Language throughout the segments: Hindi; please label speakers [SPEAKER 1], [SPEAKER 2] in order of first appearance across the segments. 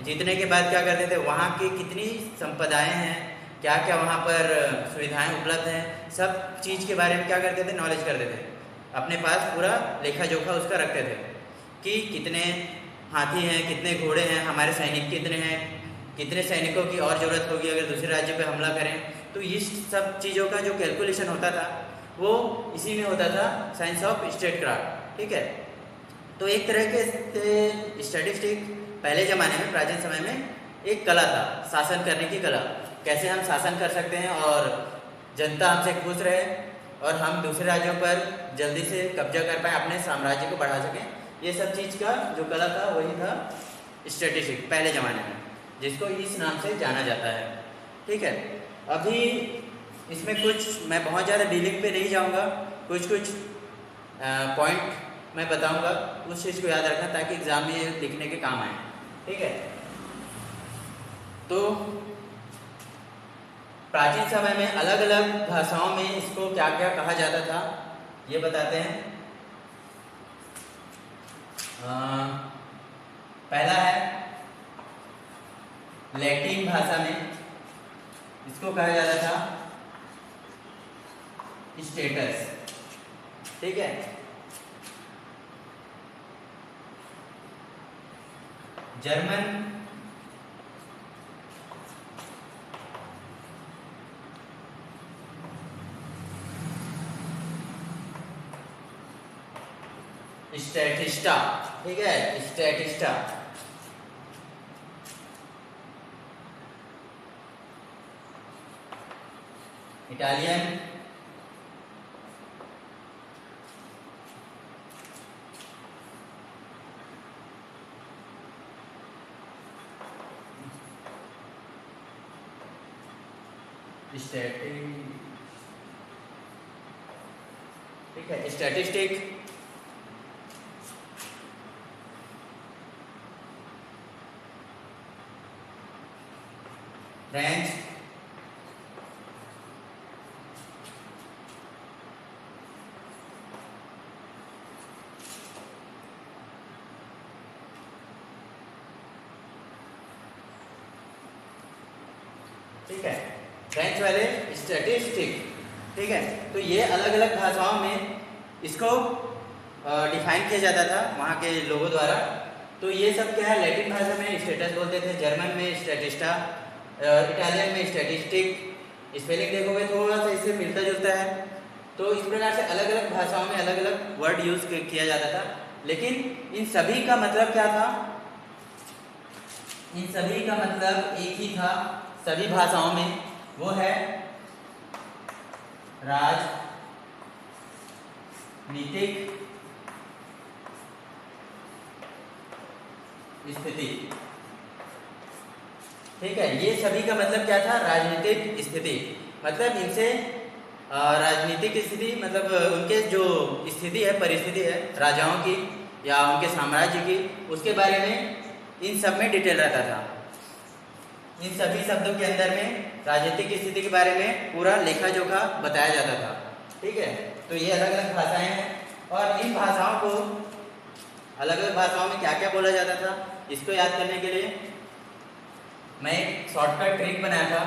[SPEAKER 1] जीतने के बाद क्या करते थे, वहाँ की कितनी संपदाएं हैं, क्या क्या वहाँ पर सुविधाएं उपलब्ध हैं, सब चीज़ के बारे में क्या करते थे, नॉलेज करते थे। अपने पास पूरा लेखा जोखा उसका रखते थे कि कितने हाथी हैं, कितने घोड़े हैं, हमारे सैनिक कितने हैं, कितने सैनिकों की और ज़रूरत होगी अगर दूसरे राज्य पे हमला करें। तो इस सब चीज़ों का जो कैलकुलेशन होता था वो इसी में होता था, साइंस ऑफ स्टेटक्राफ्ट। ठीक है, तो एक तरह के स्टैटिस्टिक पहले ज़माने में, प्राचीन समय में एक कला था, शासन करने की कला। कैसे हम शासन कर सकते हैं और जनता हमसे खुश रहे और हम दूसरे राज्यों पर जल्दी से कब्जा कर पाएँ, अपने साम्राज्य को बढ़ा सकें। ये सब चीज़ का जो कला था वही था स्टैटिस्टिक पहले ज़माने में, जिसको इस नाम से जाना जाता है। ठीक है, अभी इसमें कुछ मैं बहुत ज़्यादा डीलिंग पे नहीं जाऊँगा, कुछ कुछ पॉइंट मैं बताऊँगा, उस चीज़ को याद रखना ताकि एग्ज़ाम में लिखने के काम आए। ठीक है, तो प्राचीन समय में अलग अलग भाषाओं में इसको क्या क्या कहा जाता था ये बताते हैं। पहला है लैटिन भाषा में इसको कहा जाता था स्टेटस। ठीक है, जर्मन स्टैटिस्टा। ठीक है, स्टैटिस्टा। इटालियन ठीक है, स्टैटिस्टिक। फ्रेंच ठीक है, फ्रेंच वाले स्टैटिस्टिक। ठीक है, तो ये अलग अलग भाषाओं में इसको डिफाइन किया जाता था वहाँ के लोगों द्वारा। तो ये सब क्या है, लैटिन भाषा में स्टेटस बोलते थे, जर्मन में स्टैटिस्टा, इटालियन में स्टैटिस्टिक। स्पेलिंग देखोगे थोड़ा सा इससे मिलता जुलता है। तो इस प्रकार से अलग अलग भाषाओं में अलग अलग वर्ड यूज किया जाता था, लेकिन इन सभी का मतलब क्या था, इन सभी का मतलब एक ही था सभी भाषाओं में, वो है राजनीतिक स्थिति। ठीक है, ये सभी का मतलब क्या था, राजनीतिक स्थिति। मतलब इनसे राजनीतिक स्थिति मतलब उनके जो स्थिति है, परिस्थिति है राजाओं की या उनके साम्राज्य की, उसके बारे में इन सब में डिटेल रहता था। इन सभी शब्दों के अंदर में राजनीतिक स्थिति के बारे में पूरा लेखा जोखा बताया जाता था। ठीक है, तो ये अलग अलग भाषाएं हैं और इन भाषाओं को अलग अलग भाषाओं में क्या क्या बोला जाता था, इसको याद करने के लिए मैं एक शॉर्टकट ट्रिक बनाया था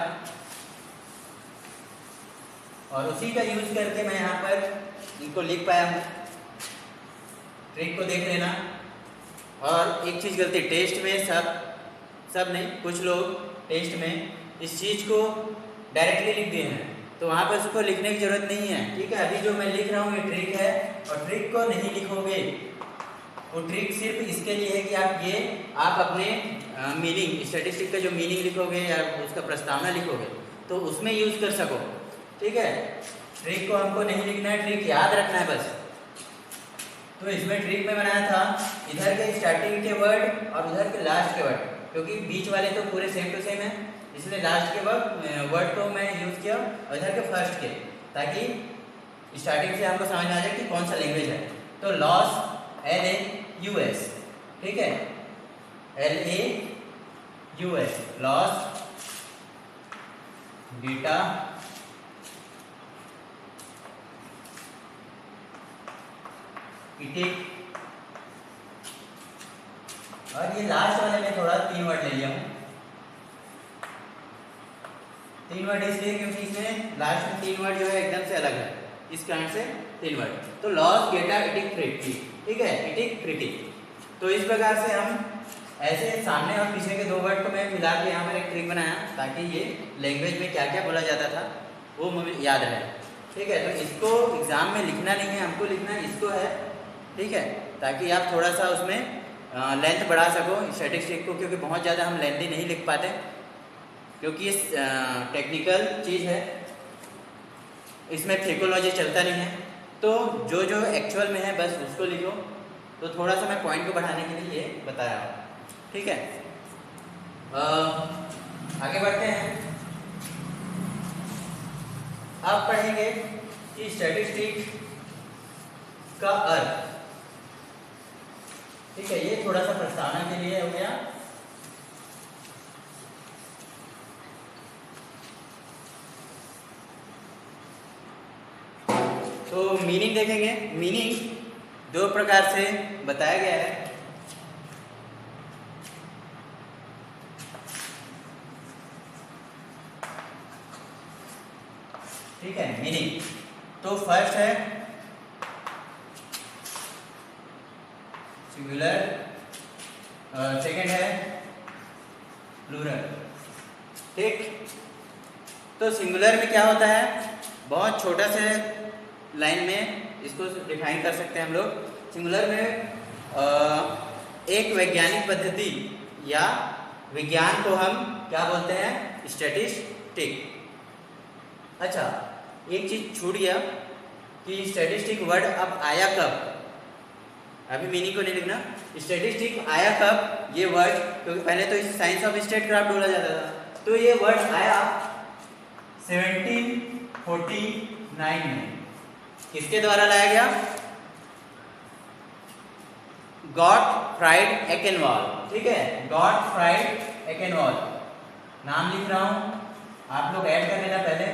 [SPEAKER 1] और उसी का यूज करके मैं यहाँ पर इनको लिख पाया हूँ। ट्रिक को देख लेना। और एक चीज़ गलती, टेस्ट में सब नहीं, कुछ लोग टेस्ट में इस चीज़ को डायरेक्टली लिख दिए हैं, तो वहाँ पर उसको लिखने की ज़रूरत नहीं है। ठीक है, अभी जो मैं लिख रहा हूँ ये ट्रिक है और ट्रिक को नहीं लिखोगे। वो ट्रिक सिर्फ इसके लिए है कि आप अपने मीनिंग, स्टैटिस्टिक का जो मीनिंग लिखोगे या उसका प्रस्तावना लिखोगे तो उसमें यूज कर सको। ठीक है, ट्रिक को हमको नहीं लिखना है, ट्रिक याद रखना है बस। तो इसमें ट्रिक में बनाया था इधर के स्टार्टिंग के वर्ड और उधर के लास्ट के वर्ड, क्योंकि बीच वाले तो पूरे सेम टू सेम है, इसलिए लास्ट के वर्ड को मैं यूज किया और इधर के फर्स्ट के, ताकि स्टार्टिंग से हमको समझ में आ जाए कि कौन सा लैंग्वेज है। तो लॉस LAUS, ठीक है, LAUS, लॉस, बीटा, इटिक, और ये लास्ट वाले में थोड़ा 3 वर्ड ले लिया हूँ। 3 वर्ड इसलिए क्योंकि इसमें लास्ट में 3 वर्ड जो है एकदम से अलग है, इस कारण से 3 वर्ड। तो लॉस गेटा इटिक प्रिटी, ठीक है, इटिक प्रिटी। तो इस प्रकार से हम ऐसे सामने और पीछे के 2 वर्ड को मैं मिला के यहाँ पर एक ट्रिक बनाया ताकि ये लैंग्वेज में क्या क्या बोला जाता था वो मुझे याद रहे, ठीक है। तो इसको एग्ज़ाम में लिखना नहीं है, हमको लिखना इसको है, ठीक है, ताकि आप थोड़ा सा उसमें लेंथ बढ़ा सको स्टैटिस्टिक को, क्योंकि बहुत ज़्यादा हम लेंथी नहीं लिख पाते क्योंकि ये टेक्निकल चीज़ है, इसमें फ्रिकोलॉजी चलता नहीं है। तो जो जो एक्चुअल में है बस उसको लिखो। तो थोड़ा सा मैं पॉइंट को बढ़ाने के लिए ये बताया हूँ, ठीक है। आगे बढ़ते हैं। अब पढ़ेंगे कि स्टैटिस्टिक का अर्थ, ठीक है। ये थोड़ा सा प्रस्तावना के लिए हो गया। तो मीनिंग देखेंगे। मीनिंग 2 प्रकार से बताया गया है, ठीक है। मीनिंग तो फर्स्ट है सिंगुलर, सेकंड है प्लूरल, ठीक। तो सिंगुलर में क्या होता है, बहुत छोटा से लाइन में इसको डिफाइन कर सकते हैं हम लोग। सिंगुलर में एक वैज्ञानिक पद्धति या विज्ञान को हम क्या बोलते हैं, स्टैटिस्टिक। अच्छा, एक चीज छूट गया कि स्टैटिस्टिक वर्ड अब आया कब, अभी मीनिंग को नहीं लिखना। स्टैटिस्टिक आया कब ये वर्ड, क्योंकि पहले तो इसे साइंस ऑफ स्टेटक्राफ्ट बोला जाता था। तो ये वर्ड आया 1749 में। किसके द्वारा लाया गया, गॉटफ्राइड एकेनवॉल, ठीक है। गॉटफ्राइड एकेनवॉल नाम लिख रहा हूं, आप लोग ऐड कर लेना, पहले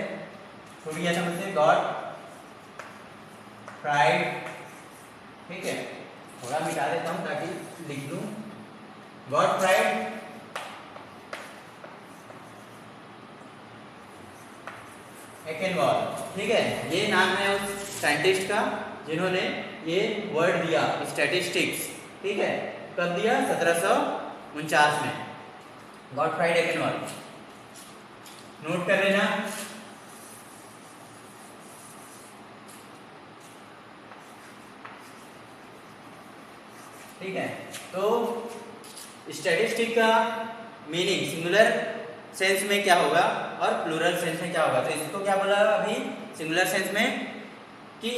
[SPEAKER 1] छूट गया था मुझसे, गॉटफ्राइड, ठीक है। थोड़ा मिटा देता हूं ताकि लिख लूं, गॉटफ्राइड एकेनवॉल, ठीक है। ये नाम है उस साइंटिस्ट का जिन्होंने ये वर्ड दिया स्टैटिस्टिक्स, ठीक है। कब दिया, 1749 में, गॉटफ्राइड एकेनवॉल। नोट कर लेना। ठीक है। तो स्टैटिस्टिक का मीनिंग सिंगुलर सेंस में क्या होगा और प्लूरल सेंस में क्या होगा। तो इसको क्या बोला अभी सिंगुलर सेंस में कि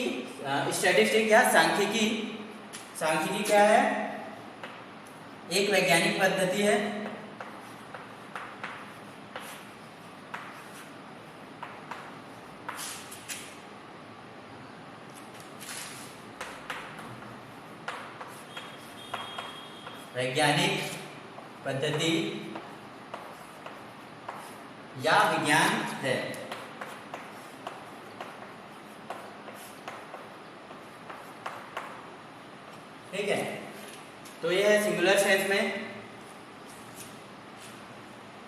[SPEAKER 1] स्टैटिस्टिक या सांख्यिकी, सांख्यिकी क्या है, एक वैज्ञानिक पद्धति है वैज्ञानिक पद्धति या विज्ञान है, ठीक है। तो यह है सिंगुलर सेंस में।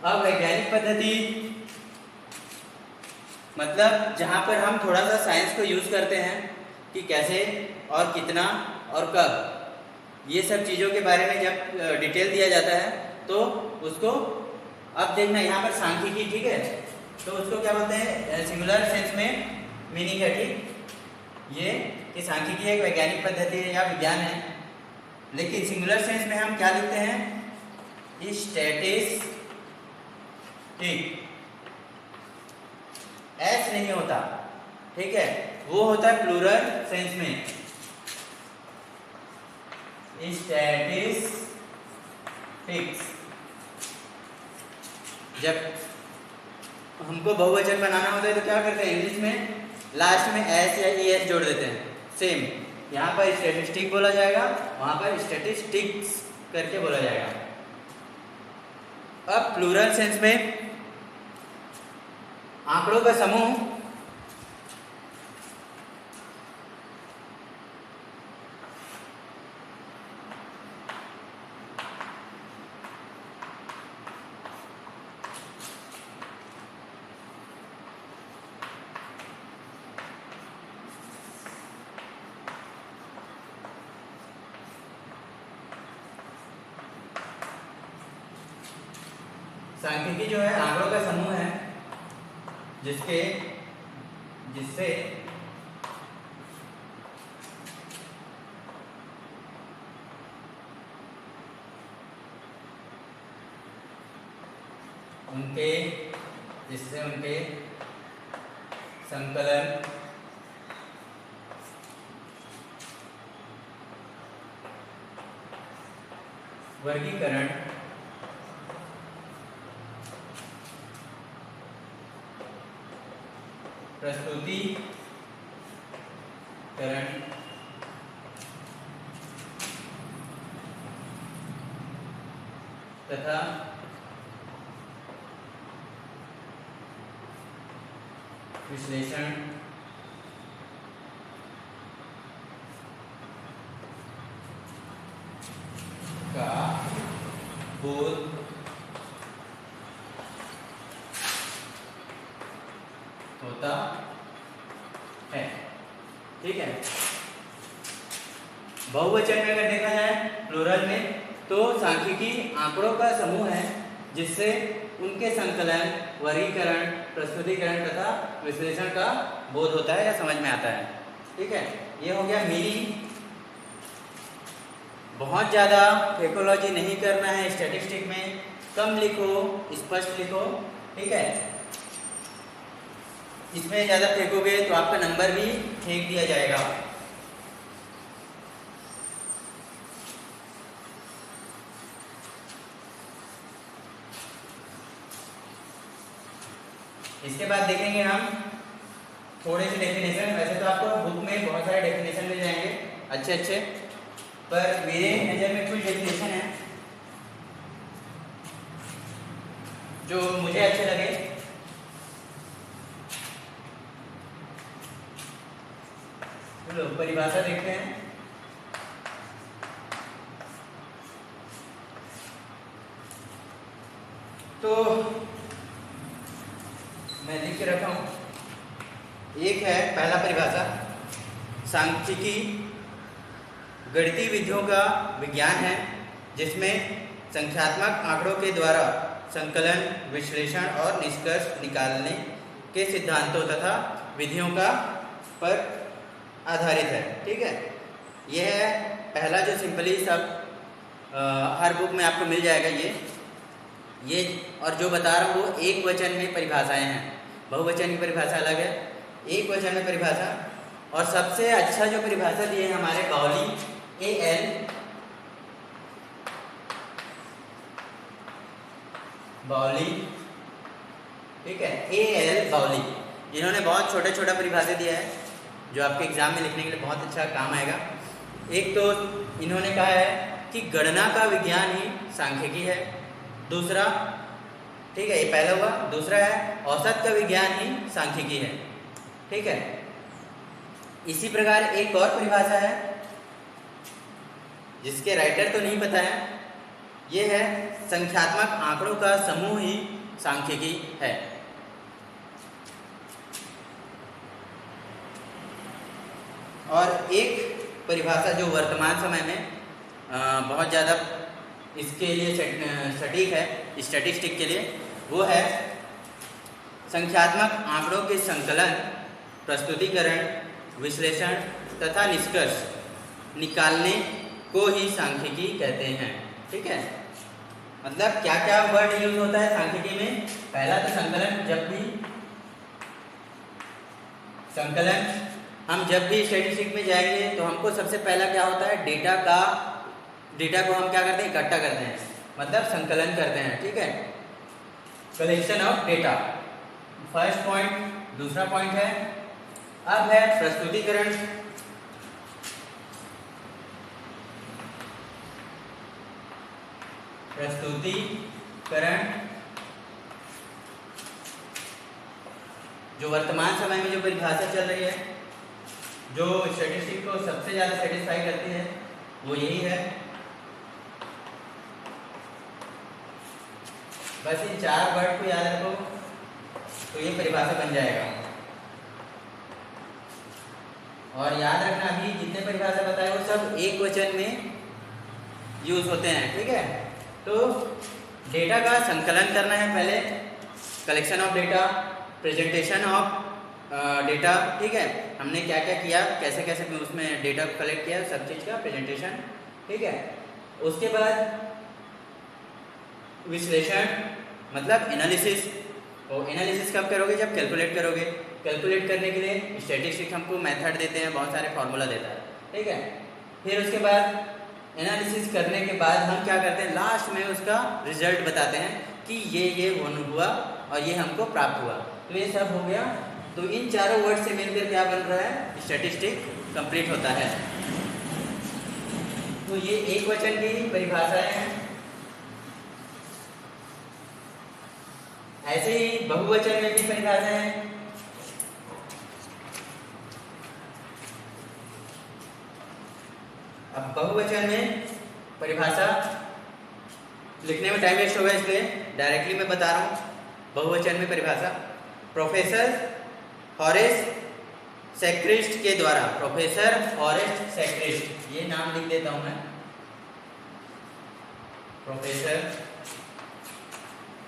[SPEAKER 1] अब वैज्ञानिक पद्धति मतलब जहां पर हम थोड़ा सा साइंस को यूज करते हैं कि कैसे और कितना और कब, ये सब चीज़ों के बारे में जब डिटेल दिया जाता है तो उसको अब देखना यहाँ पर सांख्यिकी, ठीक है। तो उसको क्या बोलते हैं, सिंगुलर सेंस में मीनिंग है, ठीक, ये कि सांख्यिकी एक वैज्ञानिक पद्धति है या विज्ञान है। लेकिन सिंगुलर सेंस में हम क्या लिखते हैं, स्टैटिस्टिक, एस नहीं होता, ठीक है, वो होता है प्लूरल सेंस में, स्टैटिस्टिक्स। जब हमको बहुवचन बनाना होता है तो क्या करते हैं, इंग्लिश में लास्ट में एस या ई एस जोड़ देते हैं। सेम यहाँ पर स्टैटिस्टिक बोला जाएगा, वहां पर स्टैटिस्टिक्स करके बोला जाएगा। अब प्लूरल सेंस में आंकड़ों का समूह सांख्यिकी जो है आंकड़ों का समूह है जिससे उनके संकलन, वर्गीकरण, प्रस्तुतिकरण तथा विश्लेषण का बोध होता है। ठीक है, बहुवचन में अगर देखा जाए प्लूरल में, तो सांख्यिकी आंकड़ों का समूह है जिससे उनके संकलन, वर्गीकरण, प्रस्तुतिकरण तथा विश्लेषण का बोध होता है या समझ में आता है। ठीक है, ये हो गया मीनिंग। बहुत ज़्यादा फेकोलॉजी नहीं करना है, स्टैटिस्टिक में कम लिखो, स्पष्ट लिखो। ठीक है, इसमें ज़्यादा फेंकोगे तो आपका नंबर भी फेंक दिया जाएगा। इसके बाद देखेंगे हम थोड़े से डेफिनेशन। वैसे तो आपको बुक में बहुत सारे डेफिनेशन मिल जाएंगे अच्छे, पर मेरे नज़र में कुछ डेफिनेशन है जो मुझे अच्छे लगे। चलो परिभाषा देखते हैं। तो मैं लिख के रखा हूं। एक है पहला परिभाषा, सांख्यिकी गणितीय विधियों का विज्ञान है जिसमें संख्यात्मक आंकड़ों के द्वारा संकलन, विश्लेषण और निष्कर्ष निकालने के सिद्धांतों तथा विधियों का पर आधारित है। ठीक है, यह है पहला जो सिंपली सब हर बुक में आपको मिल जाएगा ये और जो बता रहा हूँ वो एक वचन में परिभाषाएं हैं। बहुवचन की परिभाषा अलग है, एक वचन में परिभाषा। और सबसे अच्छा जो परिभाषा दी है हमारे बाउली, AL बाउली, ठीक है, AL बाउली, इन्होंने बहुत छोटा परिभाषा दिया है जो आपके एग्जाम में लिखने के लिए बहुत अच्छा काम आएगा। एक तो इन्होंने कहा है कि गणना का विज्ञान ही सांख्यिकी है। दूसरा, ठीक है, ये पहला हुआ। दूसरा है औसत का विज्ञान ही सांख्यिकी है। ठीक है, इसी प्रकार एक और परिभाषा है जिसके राइटर तो नहीं पता है, ये है संख्यात्मक आंकड़ों का समूह ही सांख्यिकी है। और एक परिभाषा जो वर्तमान समय में बहुत ज़्यादा इसके लिए सटीक है, स्टैटिस्टिक के लिए, वो है संख्यात्मक आंकड़ों के संकलन, प्रस्तुतिकरण, विश्लेषण तथा निष्कर्ष निकालने को ही सांख्यिकी कहते हैं। ठीक है, मतलब क्या क्या वर्ड यूज होता है सांख्यिकी में। पहला तो संकलन, हम जब भी स्टैटिस्टिक में जाएंगे तो हमको सबसे पहला क्या होता है, डेटा को हम क्या करते हैं, इकट्ठा करते हैं, मतलब संकलन करते हैं। ठीक है, collection of data, first point. दूसरा पॉइंट है, अब है प्रस्तुतिकरण। जो वर्तमान समय में जो परिभाषा चल रही है, जो स्टैटिस्टिक को सबसे ज़्यादा सेटिस्फाई करती है, वो यही है। बस इन 4 वर्ड को याद रखो तो ये परिभाषा बन जाएगा। और याद रखना अभी जितने परिभाषा बताए वो सब एक वचन में यूज होते हैं। ठीक है, तो डेटा का संकलन करना है पहले, collection of data, presentation of data, ठीक है। हमने क्या क्या किया, कैसे कैसे उसमें डेटा को कलेक्ट किया, सब चीज़ का प्रेजेंटेशन, ठीक है। उसके बाद विश्लेषण मतलब एनालिसिस। और एनालिसिस कब करोगे, जब कैलकुलेट करोगे। कैलकुलेट करने के लिए स्टैटिस्टिक हमको मेथड देते हैं, बहुत सारे फार्मूला देता है, ठीक है। फिर उसके बाद एनालिसिस करने के बाद हम क्या करते हैं, लास्ट में उसका रिजल्ट बताते हैं कि ये हुआ और ये हमको प्राप्त हुआ। तो ये सब हो गया। तो इन चारों वर्ड से मिलकर क्या बन रहा है, स्टैटिस्टिक कंप्लीट होता है। तो ये एक वचन की परिभाषाएं हैं। ऐसे ही बहुवचन में भी परिभाषाएं हैं। अब बहुवचन में परिभाषा लिखने में टाइम वेस्ट होगा, इसलिए डायरेक्टली मैं बता रहा हूं। बहुवचन में परिभाषा प्रोफेसर हॉरेस सैक्रिस्ट के द्वारा, प्रोफेसर हॉरेस सैक्रिस्ट, ये नाम लिख देता हूं मैं, प्रोफेसर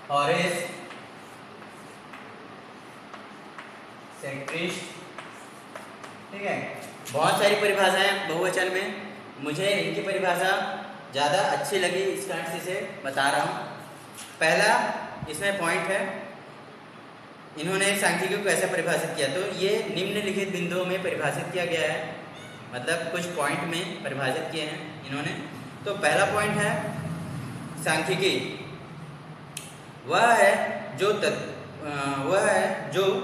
[SPEAKER 1] हॉरेस सैक्रिस्ट, ठीक है। बहुत सारी परिभाषाएं बहुवचन में, मुझे इनकी परिभाषा ज़्यादा अच्छी लगी, इस कारण से बता रहा हूँ। पहला इसमें पॉइंट है, इन्होंने सांख्यिकी को कैसे परिभाषित किया, तो ये निम्नलिखित बिंदुओं में परिभाषित किया गया है, मतलब कुछ पॉइंट में परिभाषित किए हैं इन्होंने। तो पहला पॉइंट है सांख्यिकी वह है जो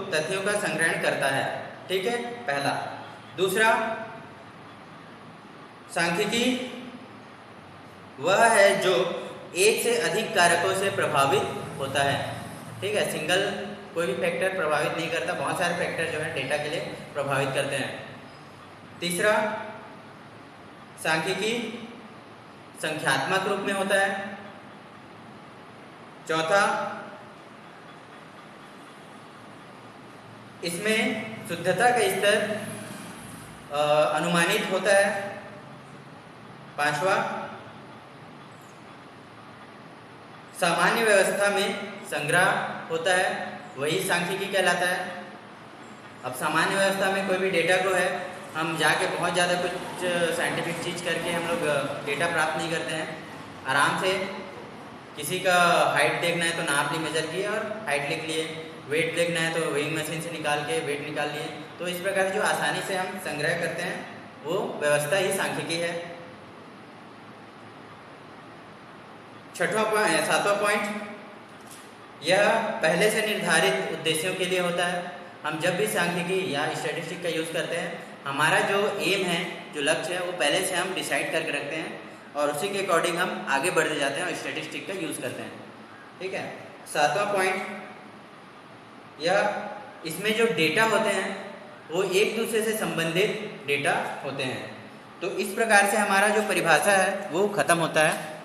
[SPEAKER 1] तथ्यों का संग्रहण करता है, ठीक है, पहला। दूसरा, सांख्यिकी वह है जो एक से अधिक कारकों से प्रभावित होता है, ठीक है। सिंगल कोई भी फैक्टर प्रभावित नहीं करता, बहुत सारे फैक्टर जो है डेटा के लिए प्रभावित करते हैं। तीसरा, सांख्यिकी संख्यात्मक रूप में होता है। चौथा, इसमें शुद्धता का स्तर अनुमानित होता है। पांचवा, सामान्य व्यवस्था में संग्रह होता है, वही सांख्यिकी कहलाता है। अब सामान्य व्यवस्था में कोई भी डेटा को है, हम जाके बहुत ज़्यादा कुछ साइंटिफिक चीज़ करके हम लोग डेटा प्राप्त नहीं करते हैं। आराम से किसी का हाइट देखना है तो नाप ली, मेजर किए और हाइट लिख लिए, वेट देखना है तो वेइंग मशीन से निकाल के वेट निकाल लिए। तो इस प्रकार जो आसानी से हम संग्रह करते हैं वो व्यवस्था ही सांख्यिकी है। सातवां पॉइंट, यह पहले से निर्धारित उद्देश्यों के लिए होता है। हम जब भी सांख्यिकी या स्टैटिस्टिक का यूज़ करते हैं, हमारा जो एम है, जो लक्ष्य है, वो पहले से हम डिसाइड करके रखते हैं और उसी के अकॉर्डिंग हम आगे बढ़ते जाते हैं और स्टैटिस्टिक का यूज़ करते हैं, ठीक है। सातवां पॉइंट, यह इसमें जो डेटा होते हैं वो एक दूसरे से संबंधित डेटा होते हैं। तो इस प्रकार से हमारा जो परिभाषा है वो ख़त्म होता है।